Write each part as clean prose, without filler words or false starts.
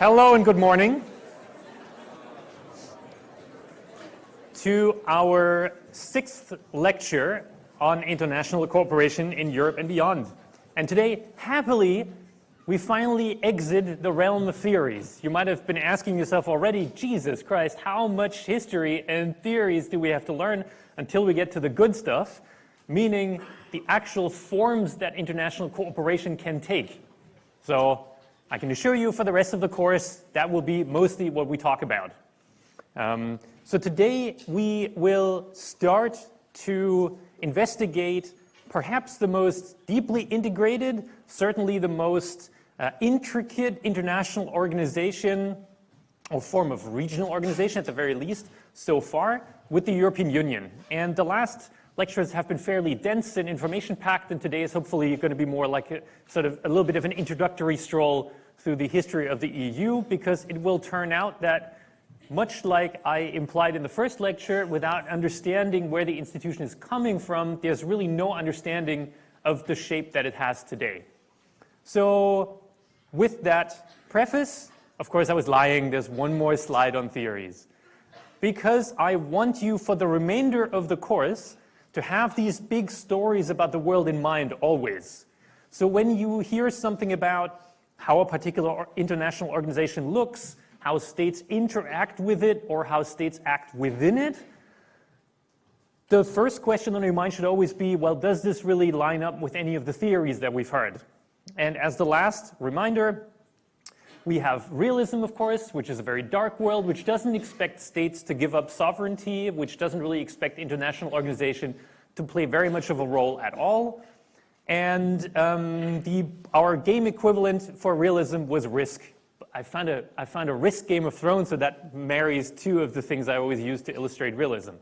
Hello and good morning to our 6th lecture on international cooperation in Europe and beyond. And today, happily, we finally exit the realm of theories. You might have been asking yourself already, Jesus Christ, how much history and theories do we have to learn until we get to the good stuff, meaning the actual forms that international cooperation can take. So I can assure you for the rest of the course, that will be mostly what we talk about. So today we will start to investigate perhaps the most deeply integrated, certainly the most intricate international organization or form of regional organization at the very least so far with the European Union. And the last lectures have been fairly dense and information packed, and today is hopefully going to be more like a little bit of an introductory stroll through the history of the EU, because it will turn out that much like I implied in the first lecture, without understanding where the institution is coming from, there's really no understanding of the shape that it has today. So with that preface, of course I was lying, there's one more slide on theories. Because I want you for the remainder of the course to have these big stories about the world in mind always. So when you hear something about how a particular international organization looks, how states interact with it, or how states act within it, the first question on your mind should always be, well, does this really line up with any of the theories that we've heard? And as the last reminder, we have realism, of course, which is a very dark world, which doesn't expect states to give up sovereignty, which doesn't really expect international organization to play very much of a role at all. And our game equivalent for realism was Risk. I found a Risk Game of Thrones, so that marries two of the things I always use to illustrate realism.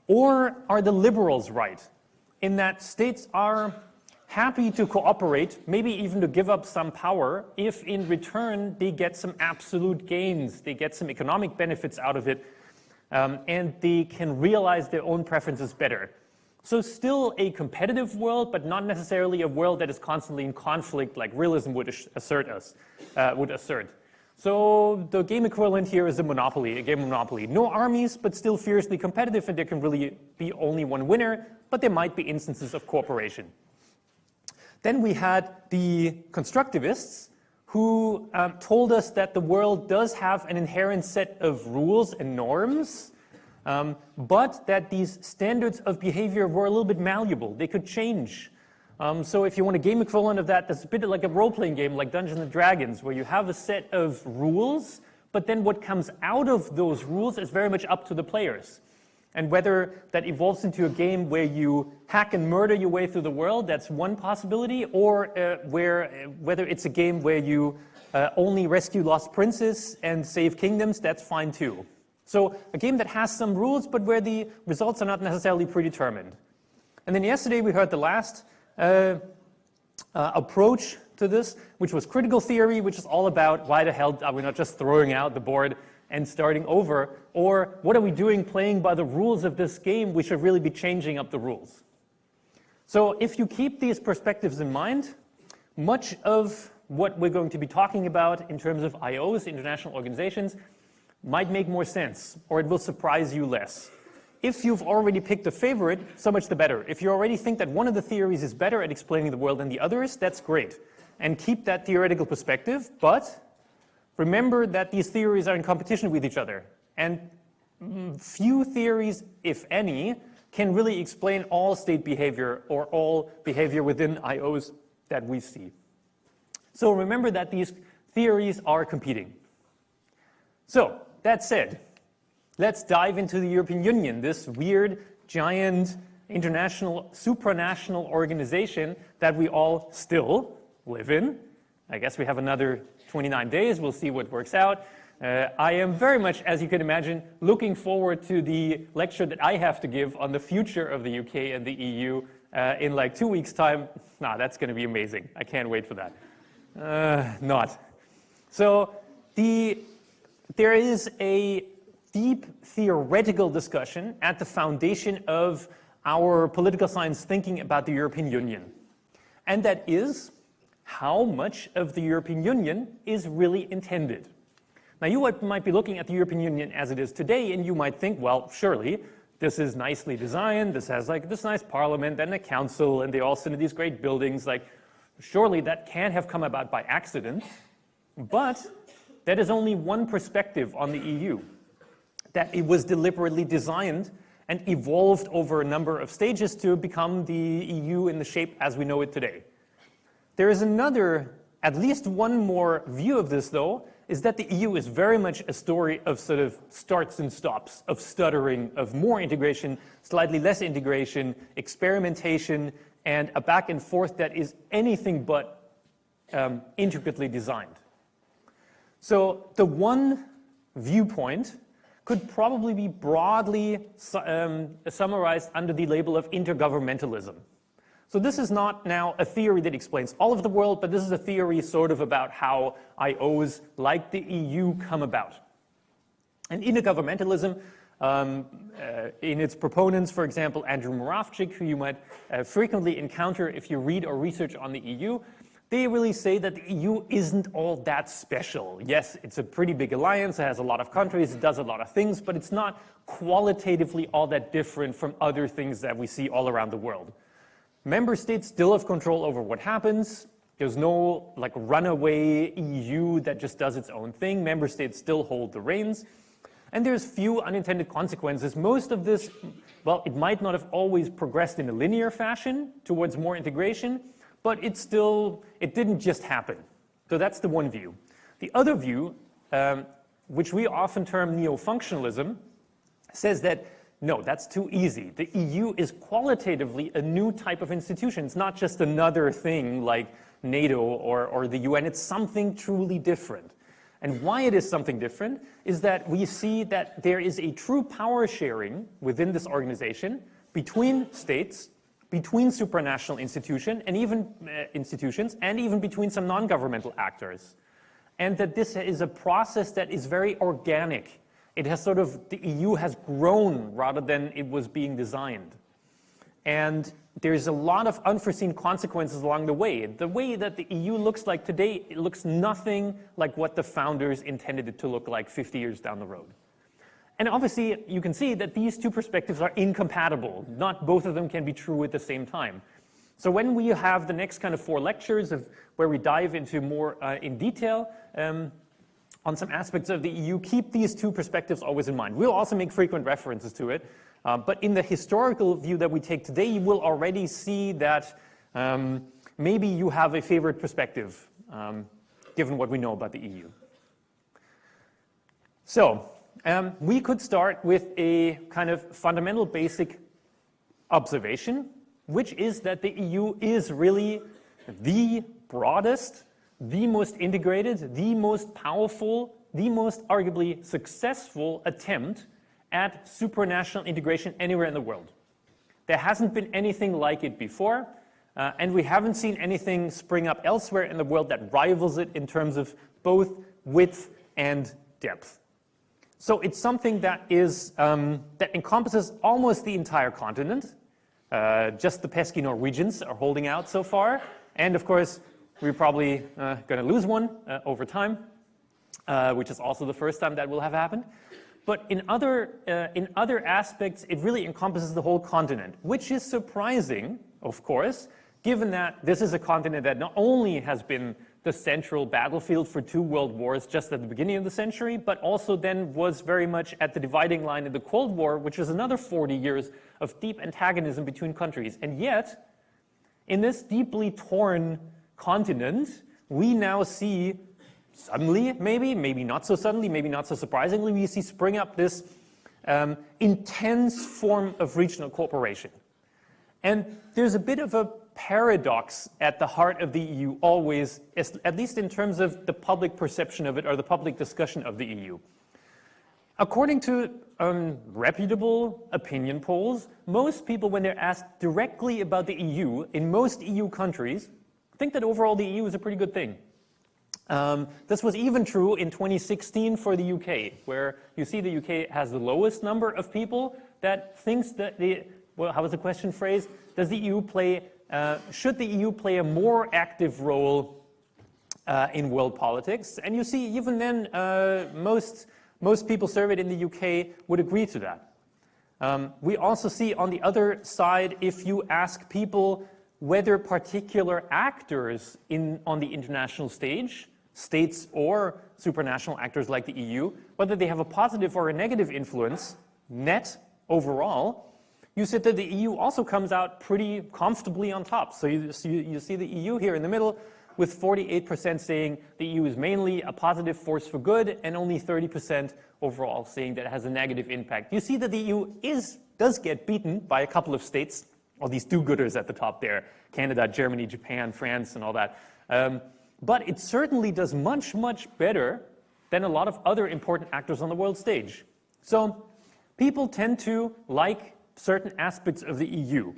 Or are the liberals right, in that states are happy to cooperate, maybe even to give up some power, if in return they get some absolute gains, they get some economic benefits out of it, and they can realize their own preferences better. So still a competitive world, but not necessarily a world that is constantly in conflict like realism would assert. So the game equivalent here is a monopoly, a game of Monopoly. No armies, but still fiercely competitive, and there can really be only one winner, but there might be instances of cooperation. Then we had the constructivists, who told us that the world does have an inherent set of rules and norms, but that these standards of behavior were a little bit malleable. They could change. So if you want a game equivalent of that, that's a bit like a role-playing game like Dungeons and Dragons, where you have a set of rules, but then what comes out of those rules is very much up to the players. And whether that evolves into a game where you hack and murder your way through the world, that's one possibility, or whether it's a game where you only rescue lost princes and save kingdoms, that's fine too. So a game that has some rules, but where the results are not necessarily predetermined. And then yesterday we heard the last approach to this, which was critical theory, which is all about why the hell are we not just throwing out the board and starting over, or what are we doing playing by the rules of this game? We should really be changing up the rules. So if you keep these perspectives in mind, much of what we're going to be talking about in terms of IOs, international organizations, might make more sense, or it will surprise you less. If you've already picked a favorite, so much the better. If you already think that one of the theories is better at explaining the world than the others, that's great. And keep that theoretical perspective, but remember that these theories are in competition with each other. And few theories, if any, can really explain all state behavior or all behavior within IOs that we see. So remember that these theories are competing. So, that said, let's dive into the European Union, this weird, giant, international, supranational organization that we all still live in. I guess we have another 29 days. We'll see what works out. I am very much, as you can imagine, looking forward to the lecture that I have to give on the future of the UK and the EU in like 2 weeks' time. That's going to be amazing. I can't wait for that. Not. So there is a deep theoretical discussion at the foundation of our political science thinking about the European Union. And that is, how much of the European Union is really intended. Now, you might be looking at the European Union as it is today, and you might think, well, surely this is nicely designed, this has like this nice parliament and a council, and they all sit in these great buildings, like surely that can't have come about by accident. But that is only one perspective on the EU, that it was deliberately designed and evolved over a number of stages to become the EU in the shape as we know it today. There is another, at least one more view of this though, is that the EU is very much a story of sort of starts and stops, of stuttering, of more integration, slightly less integration, experimentation, and a back and forth that is anything but intricately designed. So the one viewpoint could probably be broadly summarized under the label of intergovernmentalism. So this is not now a theory that explains all of the world, but this is a theory sort of about how IOs like the EU come about. And intergovernmentalism, in its proponents, for example, Andrew Moravcsik, who you might frequently encounter if you read or research on the EU, they really say that the EU isn't all that special. Yes, it's a pretty big alliance, it has a lot of countries, it does a lot of things, but it's not qualitatively all that different from other things that we see all around the world. Member states still have control over what happens. There's no like runaway EU that just does its own thing. Member states still hold the reins. And there's few unintended consequences. Most of this, well, it might not have always progressed in a linear fashion towards more integration, but it didn't just happen. So that's the one view. The other view, which we often term neo-functionalism, says that no, that's too easy. The EU is qualitatively a new type of institution. It's not just another thing like NATO or the UN. It's something truly different. And why it is something different is that we see that there is a true power sharing within this organization between states, between supranational institutions, and even between some non-governmental actors. And that this is a process that is very organic. It has sort of, the EU has grown rather than it was being designed. And there's a lot of unforeseen consequences along the way. The way that the EU looks like today, it looks nothing like what the founders intended it to look like 50 years down the road. And obviously, you can see that these two perspectives are incompatible. Not both of them can be true at the same time. So when we have the next kind of 4 lectures where we dive into more in detail, on some aspects of the EU, keep these two perspectives always in mind. We'll also make frequent references to it, but in the historical view that we take today, you will already see that maybe you have a favorite perspective, given what we know about the EU. So, we could start with a kind of fundamental basic observation, which is that the EU is really the broadest, the most integrated, the most powerful, the most arguably successful attempt at supranational integration anywhere in the world. There hasn't been anything like it before, and we haven't seen anything spring up elsewhere in the world that rivals it in terms of both width and depth. So it's something that is that encompasses almost the entire continent. Just the pesky Norwegians are holding out so far, and of course, we're probably going to lose one over time, which is also the first time that will have happened. But in other aspects, it really encompasses the whole continent, which is surprising, of course, given that this is a continent that not only has been the central battlefield for 2 world wars just at the beginning of the century, but also then was very much at the dividing line in the Cold War, which is another 40 years of deep antagonism between countries. And yet, in this deeply torn continent, we now see suddenly, maybe not so suddenly, maybe not so surprisingly, we see spring up this intense form of regional cooperation. And there's a bit of a paradox at the heart of the EU always, at least in terms of the public perception of it or the public discussion of the EU. According to reputable opinion polls, most people, when they're asked directly about the EU, in most EU countries, think that overall the EU is a pretty good thing. This was even true in 2016 for the UK, where you see the UK has the lowest number of people that thinks that well, how was the question phrased? Does the EU play, should the EU play a more active role in world politics. And you see, even then, most people surveyed in the UK would agree to that. We also see on the other side, if you ask people whether particular actors on the international stage, states or supranational actors like the EU, whether they have a positive or a negative influence, net overall, you see that the EU also comes out pretty comfortably on top. So you see the EU here in the middle, with 48% saying the EU is mainly a positive force for good, and only 30% overall saying that it has a negative impact. You see that the EU does get beaten by a couple of states, all these do-gooders at the top there, Canada, Germany, Japan, France, and all that. But it certainly does much, much better than a lot of other important actors on the world stage. So people tend to like certain aspects of the EU.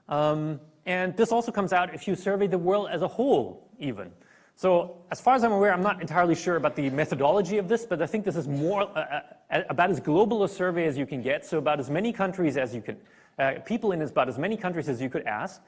And this also comes out if you survey the world as a whole, even. So as far as I'm aware, I'm not entirely sure about the methodology of this, but I think this is more about as global a survey as you can get, so about as many countries as you can, people in about as many countries as you could ask.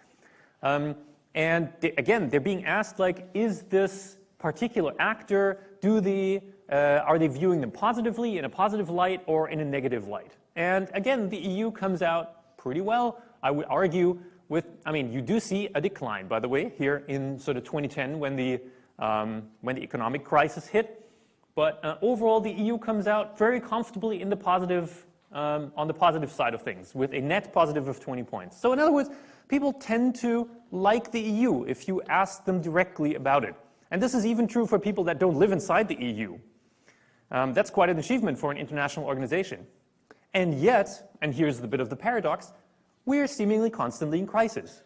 And again, they're being asked, like, is this particular actor, are they viewing them positively, in a positive light, or in a negative light? And again, the EU comes out pretty well, I would argue, you do see a decline, by the way, here in sort of 2010 when the economic crisis hit. But overall, the EU comes out very comfortably in the positive, on the positive side of things, with a net positive of 20 points. So in other words, people tend to like the EU if you ask them directly about it. And this is even true for people that don't live inside the EU. That's quite an achievement for an international organization. And yet, and here's the bit of the paradox, we are seemingly constantly in crisis.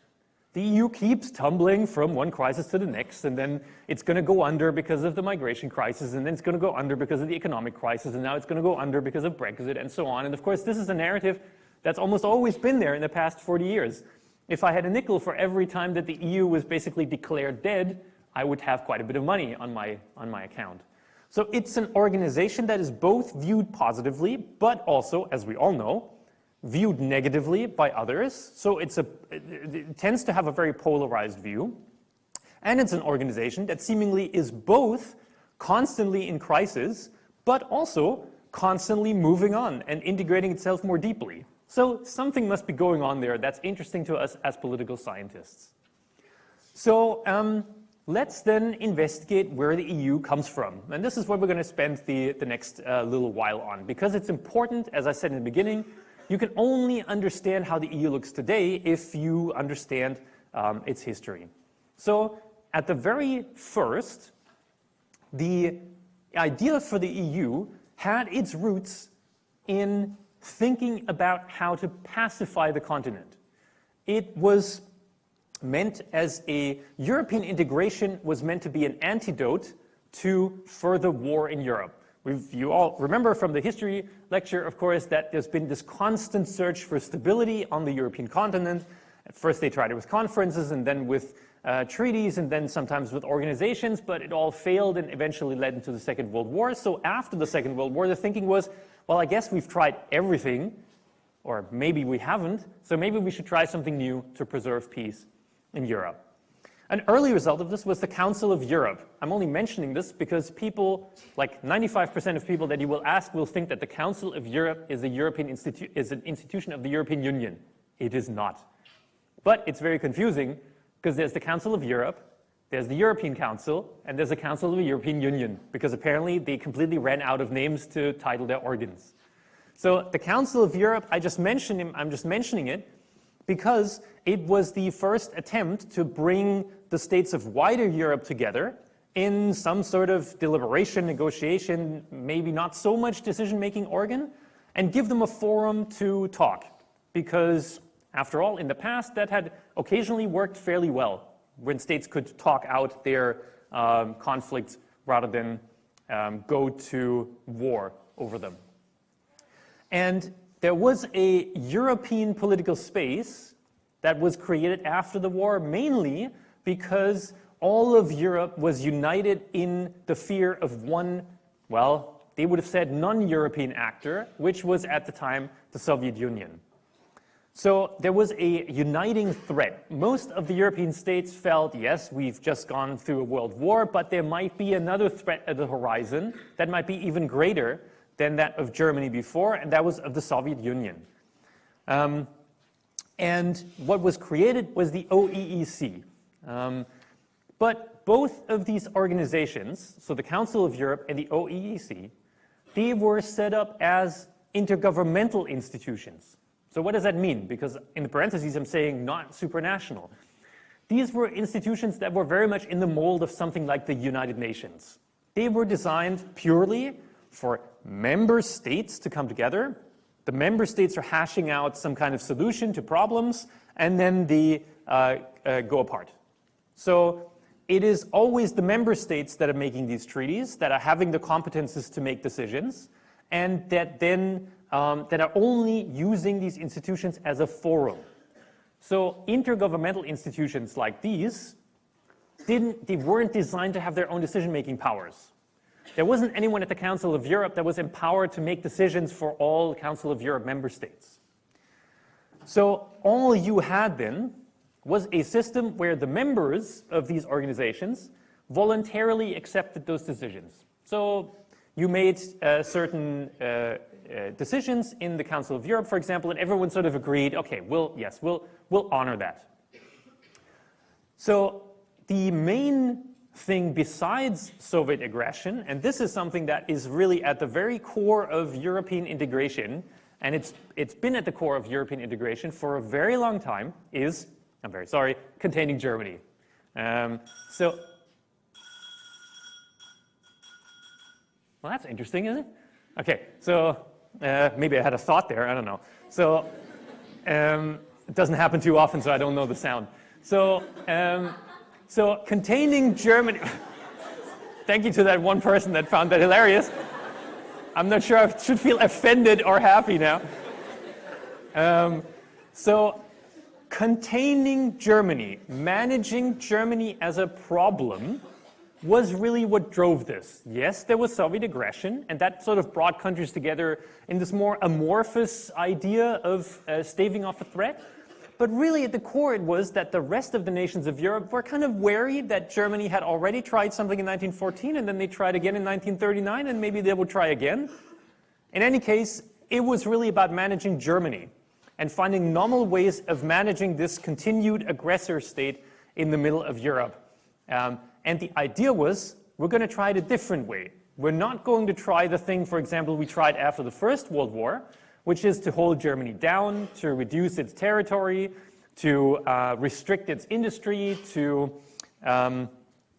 The EU keeps tumbling from one crisis to the next, and then it's going to go under because of the migration crisis, and then it's going to go under because of the economic crisis, and now it's going to go under because of Brexit, and so on. And of course, this is a narrative that's almost always been there in the past 40 years. If I had a nickel for every time that the EU was basically declared dead, I would have quite a bit of money on my account. So it's an organization that is both viewed positively, but also, as we all know, viewed negatively by others. So it tends to have a very polarized view. And it's an organization that seemingly is both constantly in crisis, but also constantly moving on and integrating itself more deeply. So something must be going on there that's interesting to us as political scientists. So let's then investigate where the EU comes from. And this is what we're going to spend the next little while on, because it's important, as I said in the beginning. You can only understand how the EU looks today if you understand its history. So at the very first, the idea for the EU had its roots in thinking about how to pacify the continent. It was meant as European integration was meant to be an antidote to further war in Europe. You all remember from the history lecture, of course, that there's been this constant search for stability on the European continent. At first they tried it with conferences, and then with treaties, and then sometimes with organizations, but it all failed and eventually led into the Second World War. So after the Second World War, the thinking was, well, I guess we've tried everything, or maybe we haven't, so maybe we should try something new to preserve peace in Europe. An early result of this was the Council of Europe. I'm only mentioning this because people, like 95% of people that you will ask, will think that the Council of Europe is an institution of the European Union. It is not. But it's very confusing because there's the Council of Europe, there's the European Council, and there's the Council of the European Union, because apparently they completely ran out of names to title their organs. So the Council of Europe, I'm just mentioning it because it was the first attempt to bring the states of wider Europe together in some sort of deliberation, negotiation, maybe not so much decision-making organ, and give them a forum to talk. Because, after all, in the past, that had occasionally worked fairly well, when states could talk out their conflicts rather than go to war over them. And there was a European political space that was created after the war, mainly because all of Europe was united in the fear of one, well, they would have said non-European actor, which was at the time the Soviet Union. So there was a uniting threat. Most of the European states felt, yes, we've just gone through a world war, but there might be another threat at the horizon that might be even greater than that of Germany before, and that was of the Soviet Union. And what was created was the OEEC. But both of these organizations, so the Council of Europe and the OEEC, they were set up as intergovernmental institutions. So what does that mean? Because in the parentheses I'm saying not supranational. These were institutions that were very much in the mold of something like the United Nations. They were designed purely for member states to come together. The member states are hashing out some kind of solution to problems, and then they go apart. So it is always the member states that are making these treaties, that are having the competences to make decisions, and that then that are only using these institutions as a forum. So intergovernmental institutions like these, they weren't designed to have their own decision-making powers. There wasn't anyone at the Council of Europe that was empowered to make decisions for all Council of Europe member states. So all you had then was a system where the members of these organizations voluntarily accepted those decisions. So you made certain decisions in the Council of Europe, for example, and everyone sort of agreed, okay, we'll honor that. So the main thing besides Soviet aggression, and this is something that is really at the very core of European integration, and it's been at the core of European integration for a very long time, is, I'm very sorry, containing Germany. Well, that's interesting, isn't it? Okay, so maybe I had a thought there, I don't know. So it doesn't happen too often, so I don't know the sound. So containing Germany, thank you to that one person that found that hilarious. I'm not sure I should feel offended or happy now. So containing Germany, managing Germany as a problem, was really what drove this. Yes, there was Soviet aggression, and that sort of brought countries together in this more amorphous idea of staving off a threat. But really at the core it was that the rest of the nations of Europe were kind of wary that Germany had already tried something in 1914, and then they tried again in 1939, and maybe they would try again. In any case, it was really about managing Germany and finding novel ways of managing this continued aggressor state in the middle of Europe. And the idea was, we're going to try it a different way. We're not going to try the thing, for example, we tried after the First World War, which is to hold Germany down, to reduce its territory, to restrict its industry, to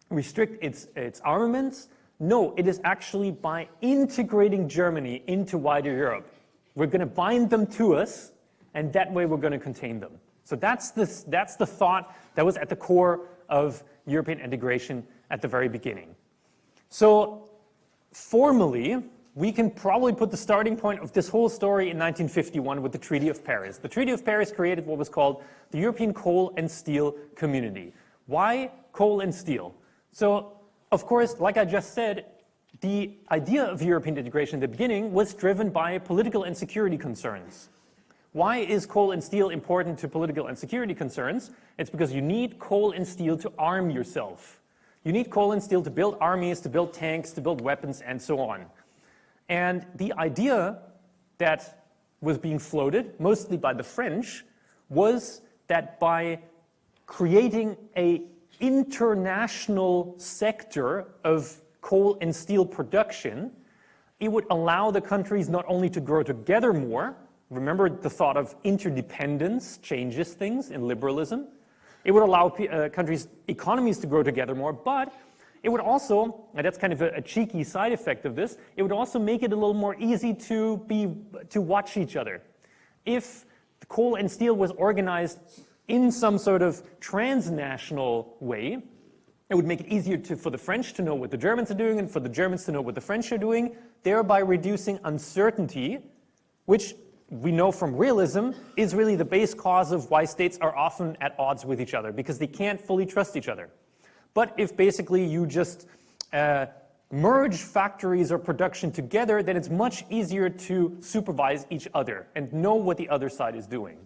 restrict its armaments. No, it is actually by integrating Germany into wider Europe. We're going to bind them to us, and that way we're going to contain them. So that's the thought that was at the core of European integration at the very beginning. So formally, we can probably put the starting point of this whole story in 1951 with the Treaty of Paris. The Treaty of Paris created what was called the European Coal and Steel Community. Why coal and steel? So, of course, like I just said, the idea of European integration at the beginning was driven by political and security concerns. Why is coal and steel important to political and security concerns? It's because you need coal and steel to arm yourself. You need coal and steel to build armies, to build tanks, to build weapons, and so on. And the idea that was being floated, mostly by the French, was that by creating an international sector of coal and steel production, it would allow the countries not only to grow together more. Remember, the thought of interdependence changes things in liberalism. It would allow countries' economies to grow together more, but it would also, and that's kind of a cheeky side effect of this, it would also make it a little more easy to watch each other. If the coal and steel was organized in some sort of transnational way, it would make it easier for the French to know what the Germans are doing and for the Germans to know what the French are doing, thereby reducing uncertainty, which we know from realism is really the base cause of why states are often at odds with each other, because they can't fully trust each other. But if basically you just merge factories or production together, then it's much easier to supervise each other and know what the other side is doing.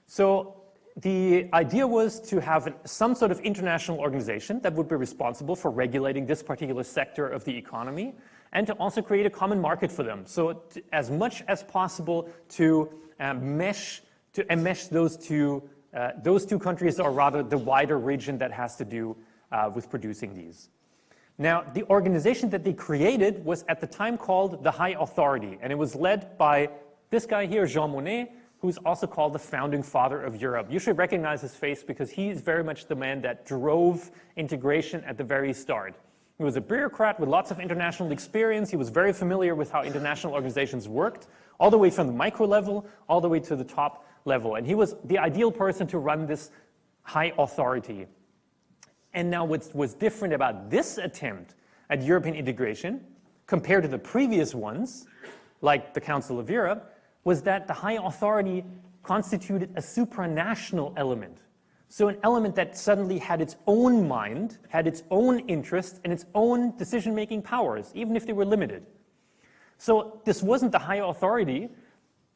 So the idea was to have some sort of international organization that would be responsible for regulating this particular sector of the economy, and to also create a common market for them. So as much as possible to enmesh those two countries, or rather the wider region that has to do with producing these. Now, the organization that they created was at the time called the High Authority, and it was led by this guy here, Jean Monnet, who's also called the founding father of Europe. You should recognize his face because he's very much the man that drove integration at the very start. He was a bureaucrat with lots of international experience. He was very familiar with how international organizations worked, all the way from the micro level, all the way to the top level. And he was the ideal person to run this high authority. And now what was different about this attempt at European integration, compared to the previous ones, like the Council of Europe, was that the high authority constituted a supranational element. So an element that suddenly had its own mind, had its own interest, and its own decision-making powers, even if they were limited. So this wasn't the high authority.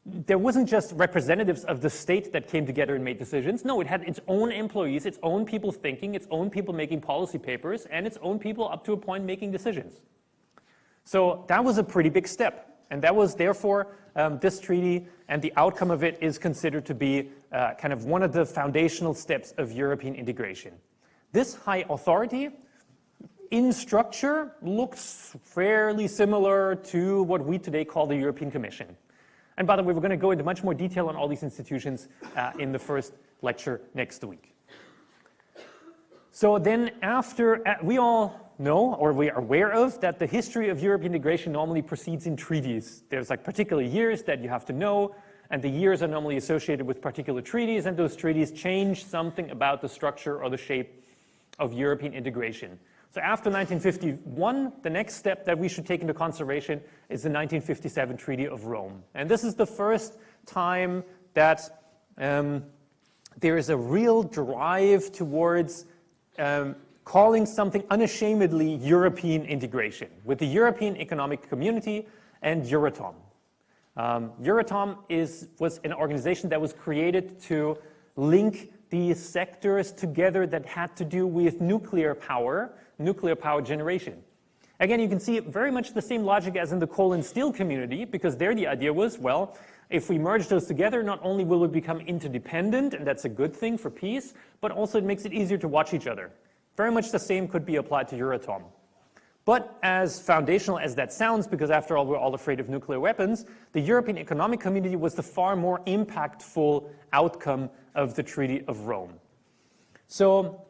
There wasn't just representatives of the state that came together and made decisions. No, it had its own employees, its own people thinking, its own people making policy papers, and its own people up to a point making decisions. So that was a pretty big step. And that was therefore this treaty, and the outcome of it is considered to be kind of one of the foundational steps of European integration. This high authority, in structure, looks fairly similar to what we today call the European Commission. And by the way, we're going to go into much more detail on all these institutions in the first lecture next week. So then after, we all know, or we are aware of, that the history of European integration normally proceeds in treaties. There's like particular years that you have to know, and the years are normally associated with particular treaties, and those treaties change something about the structure or the shape of European integration. So after 1951, the next step that we should take into consideration is the 1957 Treaty of Rome. And this is the first time that there is a real drive towards calling something unashamedly European integration with the European Economic Community and Euratom. Euratom was an organization that was created to link these sectors together that had to do with nuclear power generation. Again, you can see very much the same logic as in the coal and steel community, because there the idea was, well, if we merge those together, not only will we become interdependent, and that's a good thing for peace, but also it makes it easier to watch each other. Very much the same could be applied to Euratom. But as foundational as that sounds, because after all, we're all afraid of nuclear weapons, the European Economic Community was the far more impactful outcome of the Treaty of Rome. So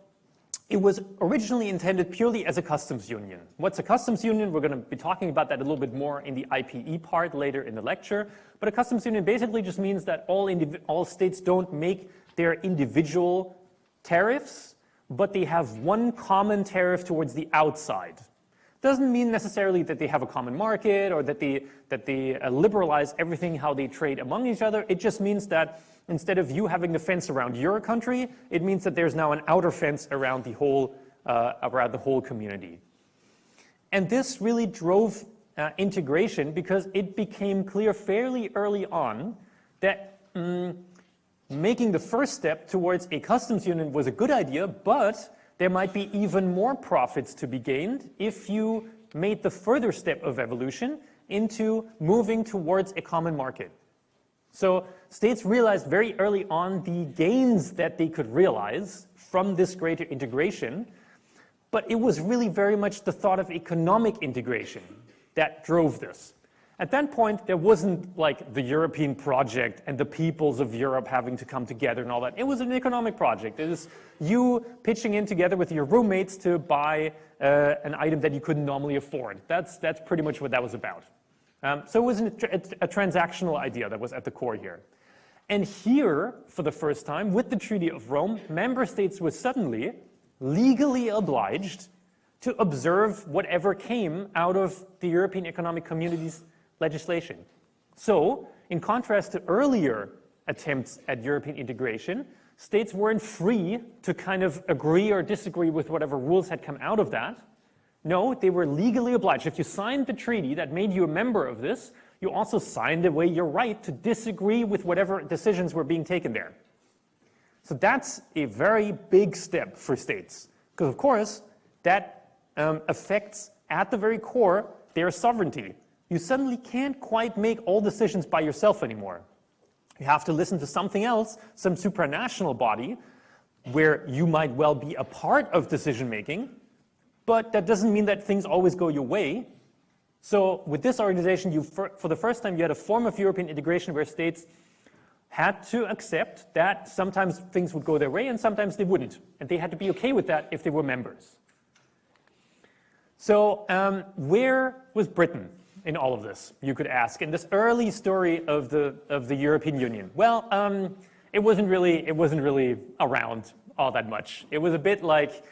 it was originally intended purely as a customs union. What's a customs union? We're going to be talking about that a little bit more in the IPE part later in the lecture. But a customs union basically just means that all states don't make their individual tariffs, but they have one common tariff towards the outside. Doesn't mean necessarily that they have a common market or that they liberalize everything how they trade among each other. It just means that instead of you having the fence around your country, it means that there's now an outer fence around the whole community. And this really drove integration because it became clear fairly early on that making the first step towards a customs union was a good idea, but there might be even more profits to be gained if you made the further step of evolution into moving towards a common market. So states realized very early on the gains that they could realize from this greater integration, but it was really very much the thought of economic integration that drove this. At that point, there wasn't like the European project and the peoples of Europe having to come together and all that. It was an economic project. It was you pitching in together with your roommates to buy an item that you couldn't normally afford. That's pretty much what that was about. So it was a transactional idea that was at the core here. And here, for the first time, with the Treaty of Rome, member states were suddenly legally obliged to observe whatever came out of the European Economic Community's legislation. So, in contrast to earlier attempts at European integration, states weren't free to kind of agree or disagree with whatever rules had come out of that. No, they were legally obliged. If you signed the treaty that made you a member of this, you also signed away your right to disagree with whatever decisions were being taken there. So that's a very big step for states, because of course that affects at the very core their sovereignty. You suddenly can't quite make all decisions by yourself anymore. You have to listen to something else, some supranational body, where you might well be a part of decision making, but that doesn't mean that things always go your way. So with this organization, for the first time, you had a form of European integration where states had to accept that sometimes things would go their way and sometimes they wouldn't. And they had to be okay with that if they were members. So where was Britain in all of this, you could ask, in this early story of the European Union? Well, it wasn't really around all that much. It was a bit like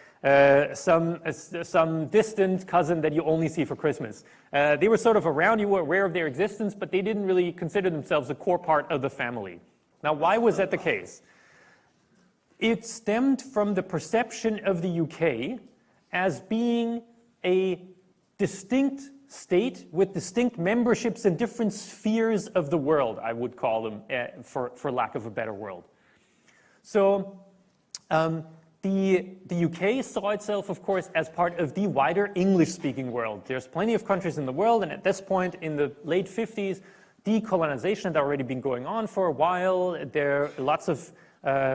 some distant cousin that you only see for Christmas. They were sort of around, you were aware of their existence, but they didn't really consider themselves a core part of the family. Now, why was that the case? It stemmed from the perception of the UK as being a distinct state with distinct memberships in different spheres of the world, I would call them, for lack of a better word. So the UK saw itself, of course, as part of the wider English-speaking world. There's plenty of countries in the world, and at this point in the late 50s, decolonization had already been going on for a while. Lots of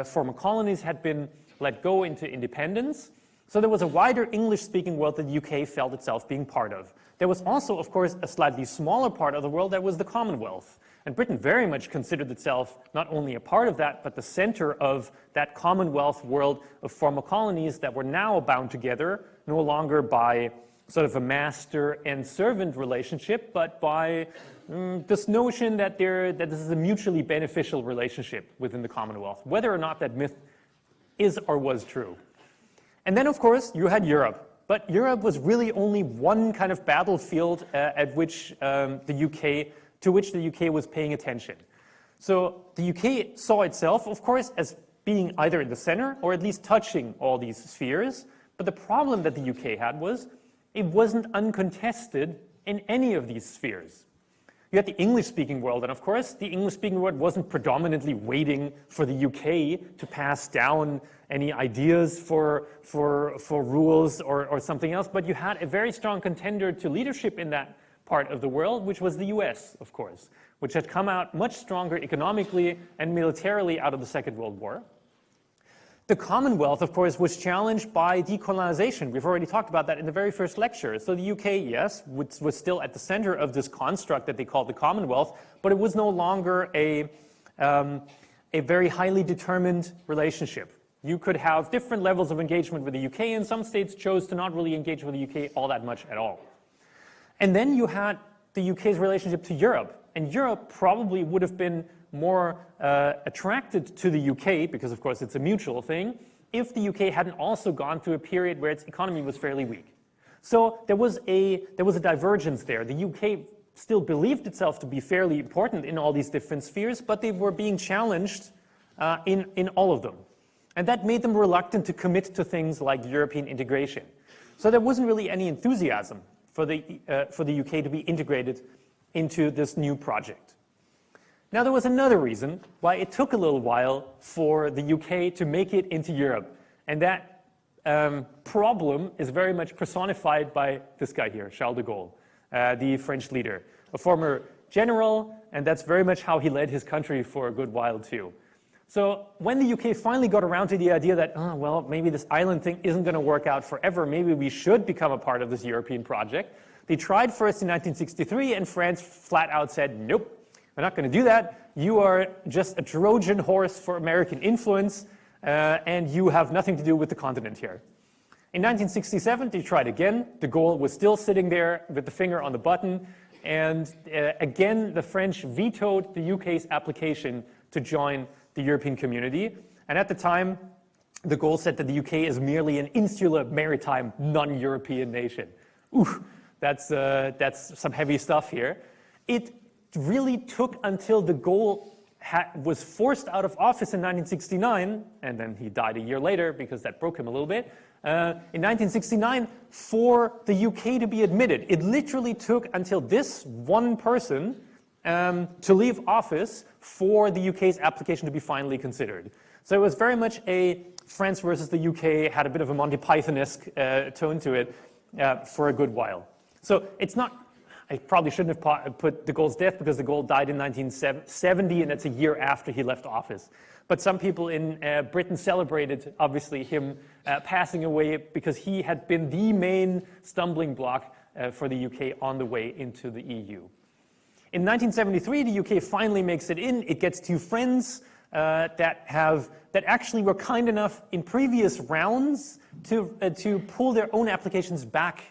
former colonies had been let go into independence. So there was a wider English-speaking world that the UK felt itself being part of. There was also, of course, a slightly smaller part of the world that was the Commonwealth. And Britain very much considered itself not only a part of that, but the center of that Commonwealth world of former colonies that were now bound together, no longer by sort of a master and servant relationship, but by this notion that this is a mutually beneficial relationship within the Commonwealth, whether or not that myth is or was true. And then, of course, you had Europe. But Europe was really only one kind of battlefield to which the UK was paying attention. So the UK saw itself, of course, as being either in the center or at least touching all these spheres. But the problem that the UK had was it wasn't uncontested in any of these spheres. You had the English-speaking world, and of course, the English-speaking world wasn't predominantly waiting for the UK to pass down any ideas for rules or something else, but you had a very strong contender to leadership in that part of the world, which was the US, of course, which had come out much stronger economically and militarily out of the Second World War. The Commonwealth, of course, was challenged by decolonization. We've already talked about that in the very first lecture. So the UK, yes, was still at the center of this construct that they called the Commonwealth, but it was no longer a very highly determined relationship. You could have different levels of engagement with the UK, and some states chose to not really engage with the UK all that much at all. And then you had the UK's relationship to Europe, and Europe probably would have been more attracted to the UK, because of course it's a mutual thing, if the UK hadn't also gone through a period where its economy was fairly weak. So there was a divergence there. The UK still believed itself to be fairly important in all these different spheres, but they were being challenged in all of them. And that made them reluctant to commit to things like European integration. So there wasn't really any enthusiasm for the UK to be integrated into this new project. Now, there was another reason why it took a little while for the UK to make it into Europe. And that problem is very much personified by this guy here, Charles de Gaulle, the French leader, a former general, and that's very much how he led his country for a good while too. So when the UK finally got around to the idea that, oh, well, maybe this island thing isn't going to work out forever, maybe we should become a part of this European project, they tried first in 1963, and France flat out said, nope, we're not going to do that. You are just a Trojan horse for American influence, and you have nothing to do with the continent here. In 1967, they tried again. De Gaulle was still sitting there with the finger on the button, and again, the French vetoed the UK's application to join the European community. And at the time, de Gaulle said that the UK is merely an insular, maritime, non-European nation. Ooh, that's some heavy stuff here. It really took until de Gaulle was forced out of office in 1969, and then he died a year later because that broke him a little bit, in 1969 for the UK to be admitted. It literally took until this one person to leave office for the UK's application to be finally considered. So it was very much a France versus the UK, had a bit of a Monty Python-esque tone to it for a good while. So it's not, I probably shouldn't have put de Gaulle's death because de Gaulle died in 1970, and that's a year after he left office. But some people in Britain celebrated, obviously, him passing away because he had been the main stumbling block for the UK on the way into the EU. In 1973, the UK finally makes it in. It gets two friends that actually were kind enough in previous rounds to pull their own applications back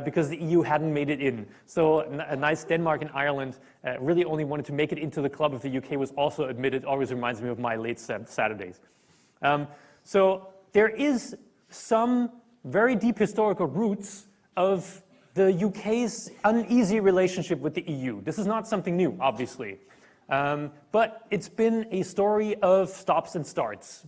because the EU hadn't made it in. So a nice Denmark and Ireland really only wanted to make it into the club if the UK was also admitted. Always reminds me of my late Saturdays. So there is some very deep historical roots of the UK's uneasy relationship with the EU. This is not something new, obviously. But it's been a story of stops and starts.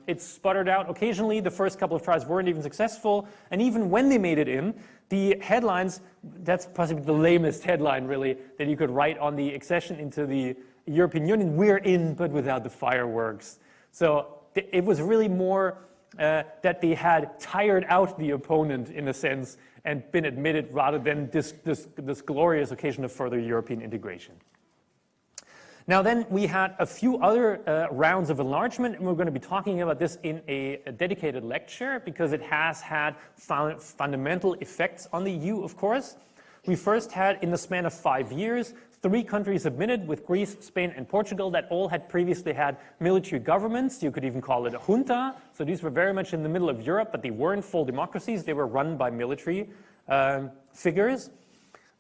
It's sputtered out occasionally. The first couple of tries weren't even successful. And even when they made it in, the headlines, that's possibly the lamest headline, really, that you could write on the accession into the European Union. We're in, but without the fireworks. So it was really more that they had tired out the opponent, in a sense, and been admitted rather than this glorious occasion of further European integration. Now then, we had a few other rounds of enlargement, and we're going to be talking about this in a dedicated lecture because it has had fundamental effects on the EU, of course. We first had, in the span of 5 years, 3 countries admitted, with Greece, Spain, and Portugal, that all had previously had military governments. You could even call it a junta. So these were very much in the middle of Europe, but they weren't full democracies. They were run by military figures.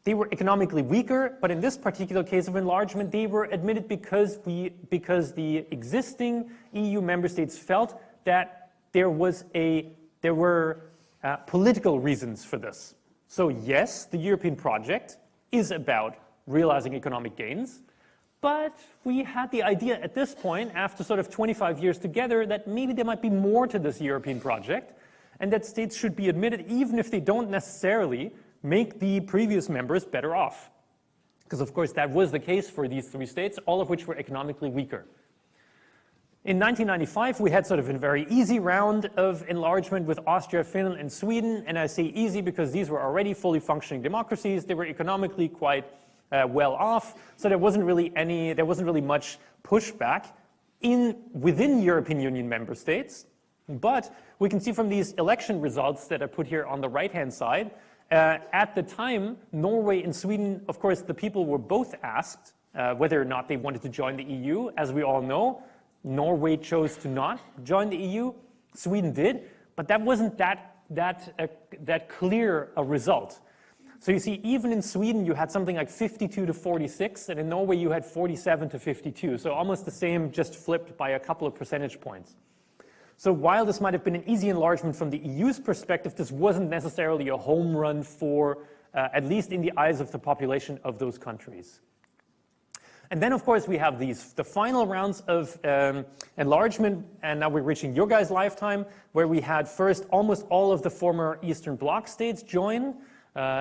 They were economically weaker, but in this particular case of enlargement, they were admitted because the existing EU member states felt that there were political reasons for this. So yes, the European project is about realizing economic gains, but we had the idea at this point, after sort of 25 years together, that maybe there might be more to this European project, and that states should be admitted even if they don't necessarily make the previous members better off. Because, of course, that was the case for these 3 states, all of which were economically weaker. In 1995, we had sort of a very easy round of enlargement with Austria, Finland, and Sweden. And I say easy because these were already fully functioning democracies. They were economically quite well off. So there wasn't really much pushback within European Union member states. But we can see from these election results that are put here on the right-hand side, at the time, Norway and Sweden, of course, the people were both asked whether or not they wanted to join the EU. As we all know, Norway chose to not join the EU. Sweden did, but that wasn't that clear a result. So you see, even in Sweden, you had something like 52 to 46, and in Norway, you had 47 to 52. So almost the same, just flipped by a couple of percentage points. So while this might have been an easy enlargement from the EU's perspective, this wasn't necessarily a home run for, at least in the eyes of the population of those countries. And then, of course, we have the final rounds of enlargement, and now we're reaching your guys' lifetime, where we had first almost all of the former Eastern Bloc states join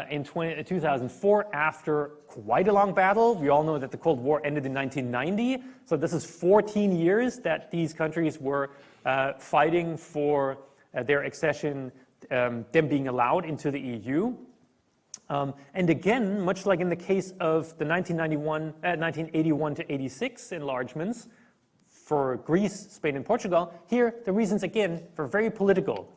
in 2004 after quite a long battle. We all know that the Cold War ended in 1990, so this is 14 years that these countries were fighting for their accession, them being allowed into the EU. And again, much like in the case of the 1981 to 86 enlargements for Greece, Spain, and Portugal, here the reasons again were very political.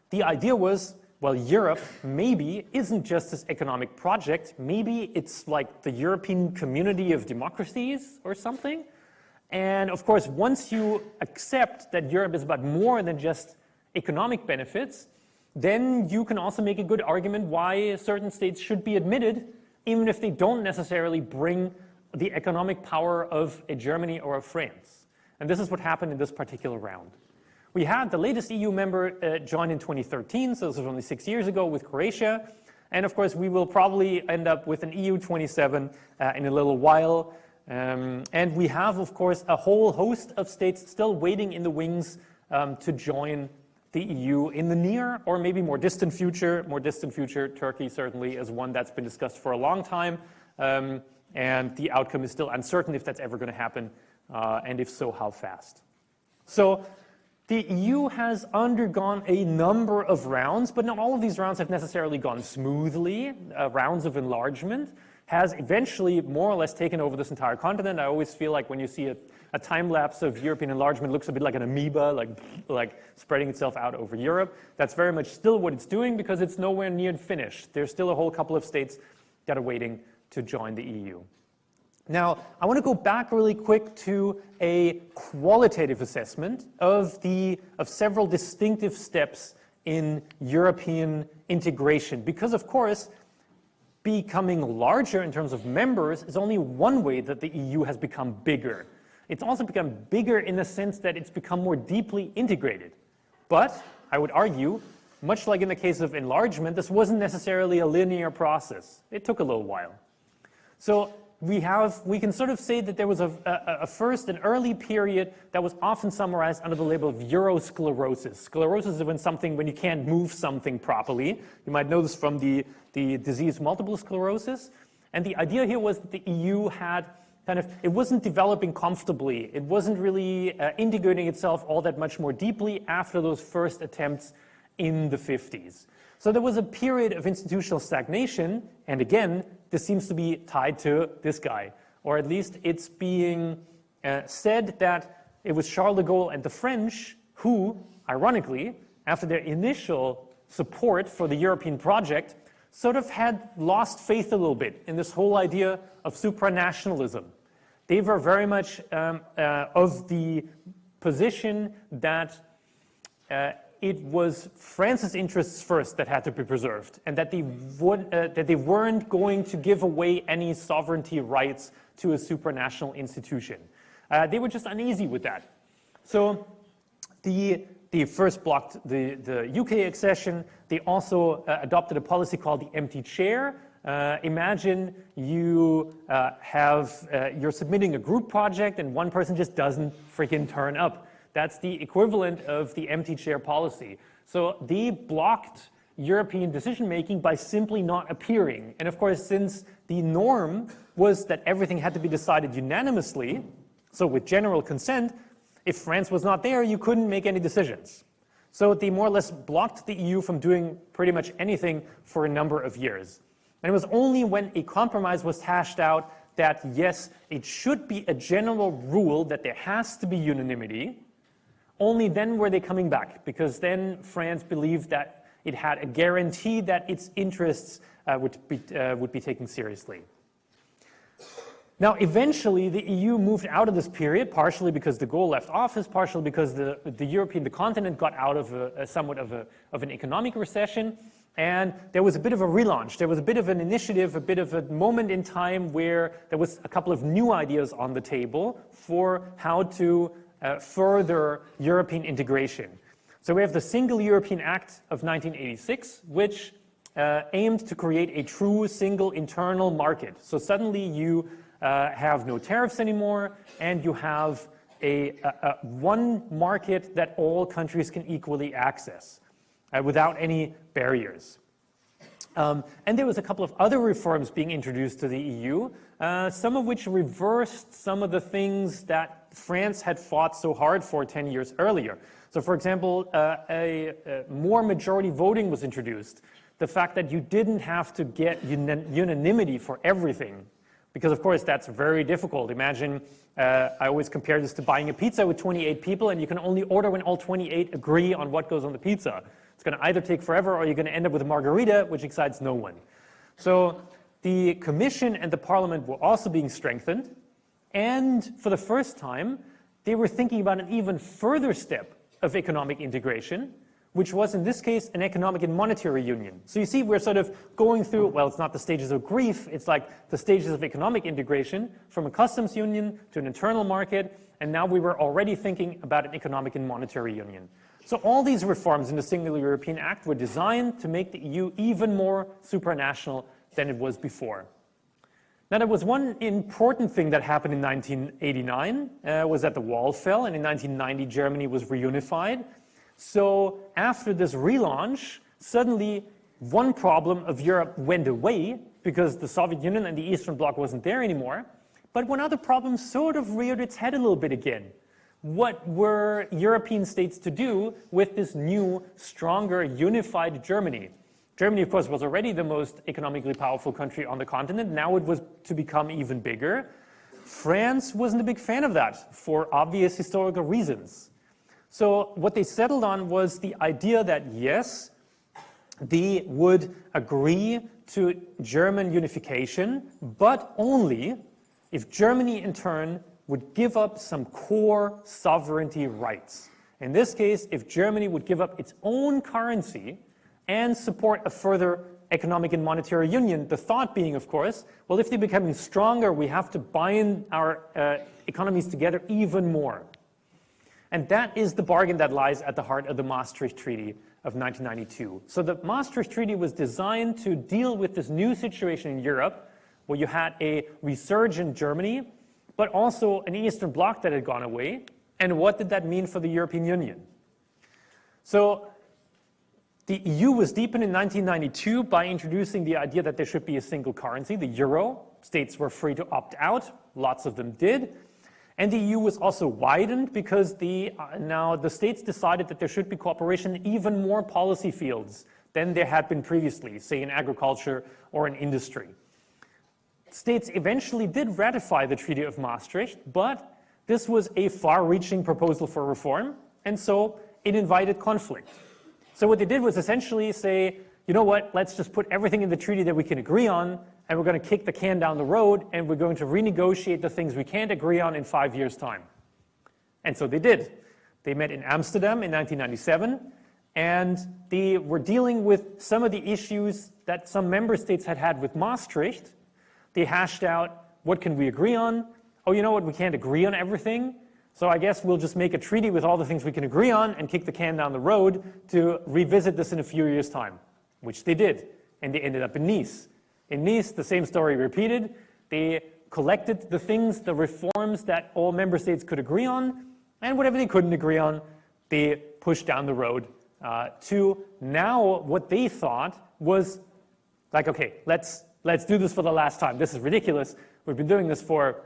The idea was, well, Europe maybe isn't just this economic project, maybe it's like the European community of democracies or something. And of course, once you accept that Europe is about more than just economic benefits, then you can also make a good argument why certain states should be admitted, even if they don't necessarily bring the economic power of a Germany or a France. And this is what happened in this particular round. We had the latest EU member join in 2013, so this was only 6 years ago with Croatia. And of course, we will probably end up with an EU 27 in a little while. And we have, of course, a whole host of states still waiting in the wings to join the EU in the near or maybe more distant future. More distant future, Turkey certainly is one that's been discussed for a long time. And the outcome is still uncertain if that's ever going to happen, and if so, how fast. So the EU has undergone a number of rounds, but not all of these rounds have necessarily gone smoothly. Rounds of enlargement has eventually more or less taken over this entire continent. I always feel like when you see a time lapse of European enlargement, it looks a bit like an amoeba, like spreading itself out over Europe. That's very much still what it's doing because it's nowhere near finished. There's still a whole couple of states that are waiting to join the EU. Now, I want to go back really quick to a qualitative assessment of several distinctive steps in European integration, because of course, becoming larger in terms of members is only one way that the EU has become bigger. It's also become bigger in the sense that it's become more deeply integrated. But I would argue, much like in the case of enlargement, this wasn't necessarily a linear process. It took a little while. So we can sort of say that there was an early period that was often summarized under the label of Eurosclerosis. Sclerosis is when you can't move something properly. You might know this from the disease multiple sclerosis. And the idea here was that the EU had it wasn't developing comfortably. It wasn't really integrating itself all that much more deeply after those first attempts in the 50s. So there was a period of institutional stagnation, and again, this seems to be tied to this guy, or at least it's being said that it was Charles de Gaulle and the French who, ironically, after their initial support for the European project, sort of had lost faith a little bit in this whole idea of supranationalism. They were very much of the position that it was France's interests first that had to be preserved, and that they weren't going to give away any sovereignty rights to a supranational institution. They were just uneasy with that. So they first blocked the UK accession. They also adopted a policy called the empty chair. Imagine you're submitting a group project and one person just doesn't freaking turn up. That's the equivalent of the empty chair policy. So they blocked European decision-making by simply not appearing. And of course, since the norm was that everything had to be decided unanimously, so with general consent, if France was not there, you couldn't make any decisions. So they more or less blocked the EU from doing pretty much anything for a number of years. And it was only when a compromise was hashed out that, yes, it should be a general rule that there has to be unanimity. Only then were they coming back, because then France believed that it had a guarantee that its interests would be taken seriously. Now, eventually, the EU moved out of this period, partially because de Gaulle left office, partially because the continent got out of somewhat of an economic recession, and there was a bit of a relaunch. There was a bit of an initiative, a bit of a moment in time where there was a couple of new ideas on the table for how to further European integration. So we have the Single European Act of 1986, which aimed to create a true single internal market. So suddenly you have no tariffs anymore, and you have one market that all countries can equally access without any barriers. And there was a couple of other reforms being introduced to the EU, some of which reversed some of the things that France had fought so hard for 10 years earlier. So for example, more majority voting was introduced. The fact that you didn't have to get unanimity for everything, because of course that's very difficult. Imagine, I always compare this to buying a pizza with 28 people, and you can only order when all 28 agree on what goes on the pizza. It's going to either take forever, or you're going to end up with a margarita, which excites no one. So the Commission and the Parliament were also being strengthened, and for the first time, they were thinking about an even further step of economic integration, which was in this case an economic and monetary union. So you see, we're sort of going through, well, it's not the stages of grief, it's like the stages of economic integration, from a customs union to an internal market, and now we were already thinking about an economic and monetary union. So all these reforms in the Single European Act were designed to make the EU even more supranational than it was before. Now, there was one important thing that happened in 1989, was that the wall fell, and in 1990 Germany was reunified. So after this relaunch, suddenly one problem of Europe went away because the Soviet Union and the Eastern Bloc wasn't there anymore. But one other problem sort of reared its head a little bit again, what were European states to do with this new, stronger, unified Germany? Germany, of course, was already the most economically powerful country on the continent. Now it was to become even bigger. France wasn't a big fan of that for obvious historical reasons. So what they settled on was the idea that, yes, they would agree to German unification, but only if Germany, in turn, would give up some core sovereignty rights. In this case, if Germany would give up its own currency and support a further economic and monetary union, the thought being, of course, well, if they're becoming stronger, we have to bind our economies together even more. And that is the bargain that lies at the heart of the Maastricht Treaty of 1992. So the Maastricht Treaty was designed to deal with this new situation in Europe, where you had a resurgent Germany, but also an Eastern Bloc that had gone away. And what did that mean for the European Union? So the EU was deepened in 1992 by introducing the idea that there should be a single currency, the euro. States were free to opt out. Lots of them did. And the EU was also widened because now the states decided that there should be cooperation in even more policy fields than there had been previously, say in agriculture or in industry. States eventually did ratify the Treaty of Maastricht, but this was a far-reaching proposal for reform, and so it invited conflict. So what they did was essentially say, you know what, let's just put everything in the treaty that we can agree on, and we're going to kick the can down the road, and we're going to renegotiate the things we can't agree on in 5 years' time. And so they did. They met in Amsterdam in 1997, and they were dealing with some of the issues that some member states had had with Maastricht. They hashed out, what can we agree on? Oh, you know what, we can't agree on everything, so I guess we'll just make a treaty with all the things we can agree on and kick the can down the road to revisit this in a few years' time, which they did, and they ended up in Nice. In Nice, the same story repeated. They collected the things, the reforms that all member states could agree on, and whatever they couldn't agree on, they pushed down the road to now what they thought was like, okay, let's do this for the last time. This is ridiculous. We've been doing this for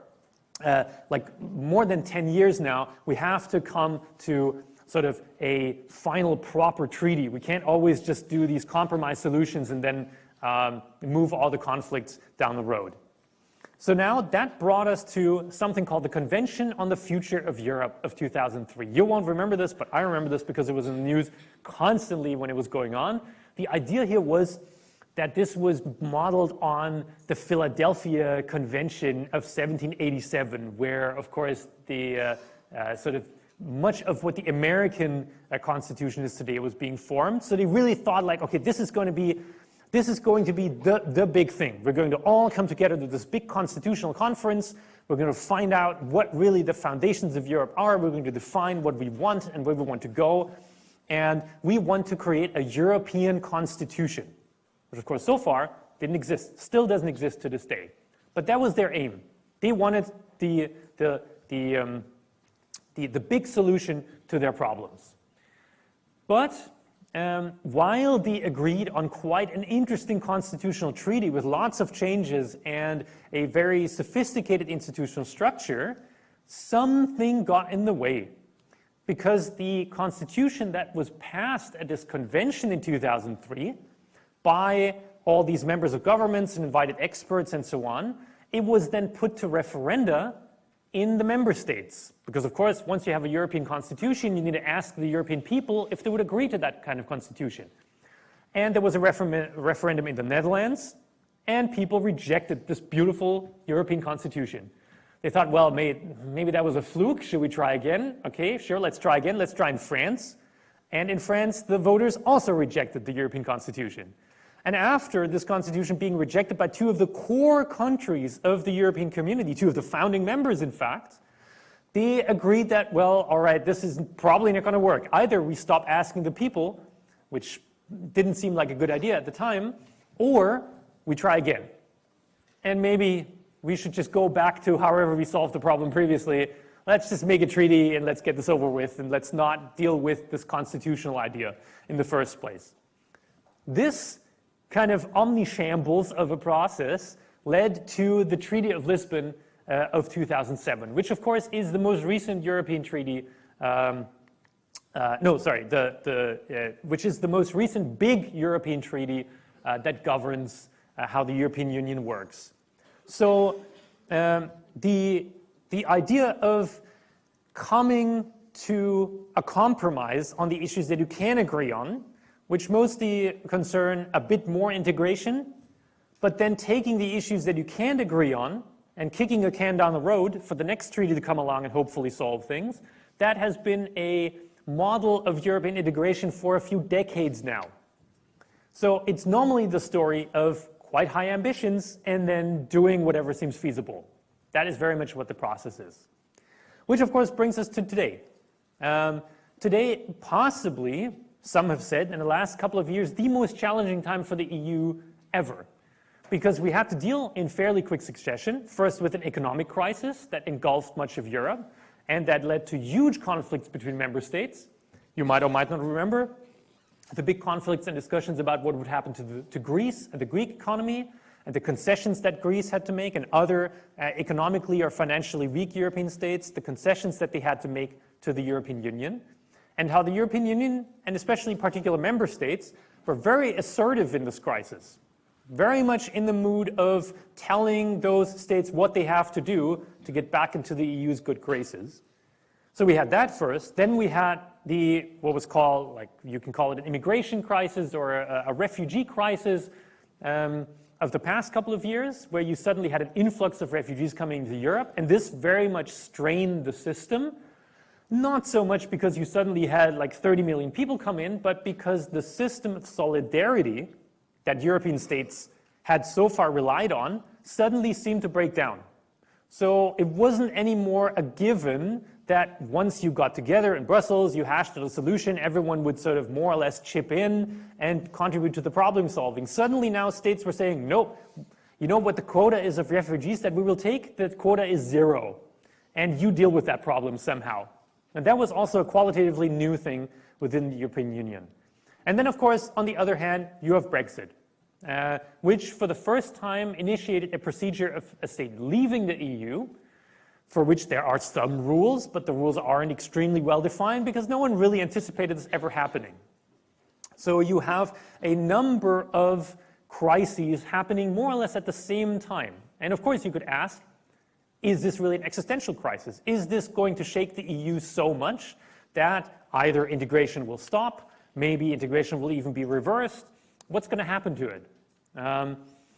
like more than 10 years now. We have to come to sort of a final proper treaty. We can't always just do these compromise solutions and then move all the conflicts down the road. So now that brought us to something called the Convention on the Future of Europe of 2003. You won't remember this, but I remember this because it was in the news constantly when it was going on. The idea here was that this was modeled on the Philadelphia Convention of 1787, where, of course, the sort of much of what the American Constitution is today was being formed. So they really thought, like, okay, this is going to be the big thing. We're going to all come together to this big constitutional conference. We're going to find out what really the foundations of Europe are. We're going to define what we want and where we want to go. And we want to create a European constitution, which, of course, so far didn't exist, still doesn't exist to this day. But that was their aim. They wanted the big solution to their problems. But while they agreed on quite an interesting constitutional treaty with lots of changes and a very sophisticated institutional structure, something got in the way. Because the constitution that was passed at this convention in 2003 by all these members of governments and invited experts and so on, it was then put to referenda in the member states. Because, of course, once you have a European constitution, you need to ask the European people if they would agree to that kind of constitution. And there was a referendum in the Netherlands, and people rejected this beautiful European constitution. They thought, well, maybe that was a fluke. Should we try again? Okay, sure, let's try again. Let's try in France. And in France, the voters also rejected the European constitution. And after this constitution being rejected by two of the core countries of the European community, two of the founding members, in fact, they agreed that, well, all right, this is probably not going to work. Either we stop asking the people, which didn't seem like a good idea at the time, or we try again. And maybe we should just go back to however we solved the problem previously. Let's just make a treaty and let's get this over with, and let's not deal with this constitutional idea in the first place. This kind of omnishambles of a process led to the Treaty of Lisbon of 2007, which of course is the most recent European treaty. Which is the most recent big European treaty that governs how the European Union works. So the idea of coming to a compromise on the issues that you can agree on, which mostly concern a bit more integration, but then taking the issues that you can't agree on and kicking a can down the road for the next treaty to come along and hopefully solve things, that has been a model of European integration for a few decades now. So it's normally the story of quite high ambitions and then doing whatever seems feasible. That is very much what the process is. Which of course brings us to today. Today, possibly, some have said, in the last couple of years, the most challenging time for the EU ever. Because we had to deal in fairly quick succession, first with an economic crisis that engulfed much of Europe, and that led to huge conflicts between member states. You might or might not remember the big conflicts and discussions about what would happen to Greece and the Greek economy, and the concessions that Greece had to make, and other economically or financially weak European states, the concessions that they had to make to the European Union, and how the European Union, and especially particular member states, were very assertive in this crisis. Very much in the mood of telling those states what they have to do to get back into the EU's good graces. So we had that first. Then we had what was called, like you can call it an immigration crisis or a refugee crisis of the past couple of years, where you suddenly had an influx of refugees coming into Europe, and this very much strained the system. Not so much because you suddenly had like 30 million people come in, but because the system of solidarity that European states had so far relied on suddenly seemed to break down. So it wasn't anymore a given that once you got together in Brussels, you hashed out a solution, everyone would sort of more or less chip in and contribute to the problem solving. Suddenly now states were saying, no, you know what the quota is of refugees that we will take? That quota is 0. And you deal with that problem somehow. And that was also a qualitatively new thing within the European Union. And then, of course, on the other hand, you have Brexit, which for the first time initiated a procedure of a state leaving the EU, for which there are some rules, but the rules aren't extremely well defined because no one really anticipated this ever happening. So you have a number of crises happening more or less at the same time. And of course, you could ask, is this really an existential crisis? Is this going to shake the EU so much that either integration will stop, maybe integration will even be reversed? What's going to happen to it?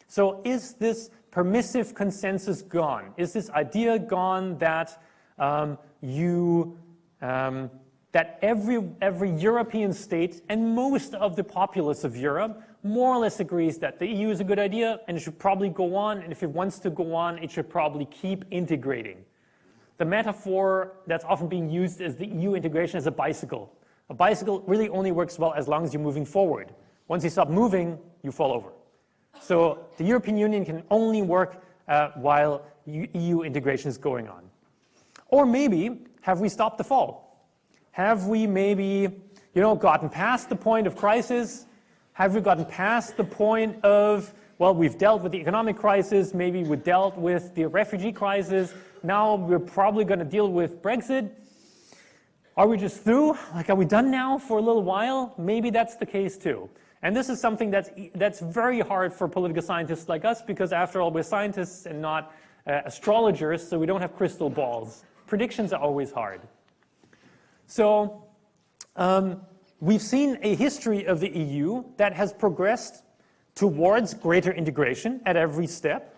So is this permissive consensus gone? Is this idea gone that that every European state and most of the populace of Europe more or less agrees that the EU is a good idea and it should probably go on, and if it wants to go on, it should probably keep integrating? The metaphor that's often being used is the EU integration as a bicycle. A bicycle really only works well as long as you're moving forward. Once you stop moving, you fall over. So the European Union can only work while EU integration is going on. Or maybe, have we stopped the fall? Have we maybe, gotten past the point of crisis? Have we gotten past the point of, well, we've dealt with the economic crisis, maybe we dealt with the refugee crisis, now we're probably going to deal with Brexit? Are we just through? Like, are we done now for a little while? Maybe that's the case too. And this is something that's very hard for political scientists like us, because after all, we're scientists and not astrologers, so we don't have crystal balls. Predictions are always hard. So we've seen a history of the EU that has progressed towards greater integration at every step,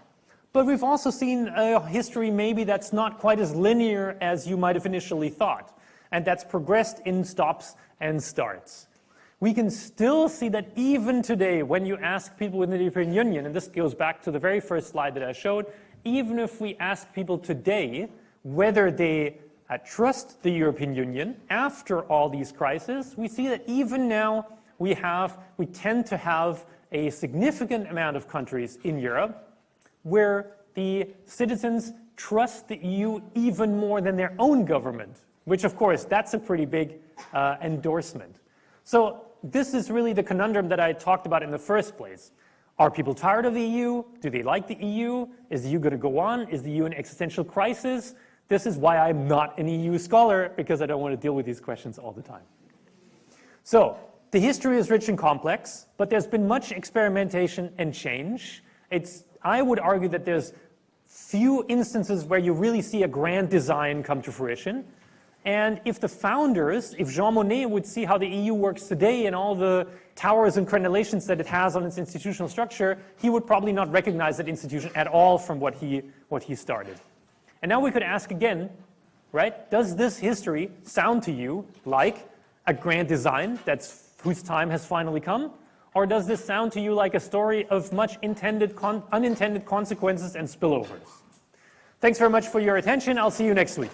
but we've also seen a history maybe that's not quite as linear as you might have initially thought, and that's progressed in stops and starts. We can still see that even today, when you ask people within the European Union, and this goes back to the very first slide that I showed, even if we ask people today whether they trust the European Union after all these crises, we see that even now we tend to have a significant amount of countries in Europe where the citizens trust the EU even more than their own government, which of course, that's a pretty big endorsement. So this is really the conundrum that I talked about in the first place. Are people tired of the EU? Do they like the EU? Is the EU going to go on? Is the EU an existential crisis? This is why I'm not an EU scholar, because I don't want to deal with these questions all the time. So, the history is rich and complex, but there's been much experimentation and change. I would argue that there's few instances where you really see a grand design come to fruition. And if the founders, if Jean Monnet would see how the EU works today and all the towers and crenellations that it has on its institutional structure, he would probably not recognize that institution at all from what he started. And now we could ask again, right? Does this history sound to you like a grand design whose time has finally come? Or does this sound to you like a story of much unintended consequences and spillovers? Thanks very much for your attention. I'll see you next week.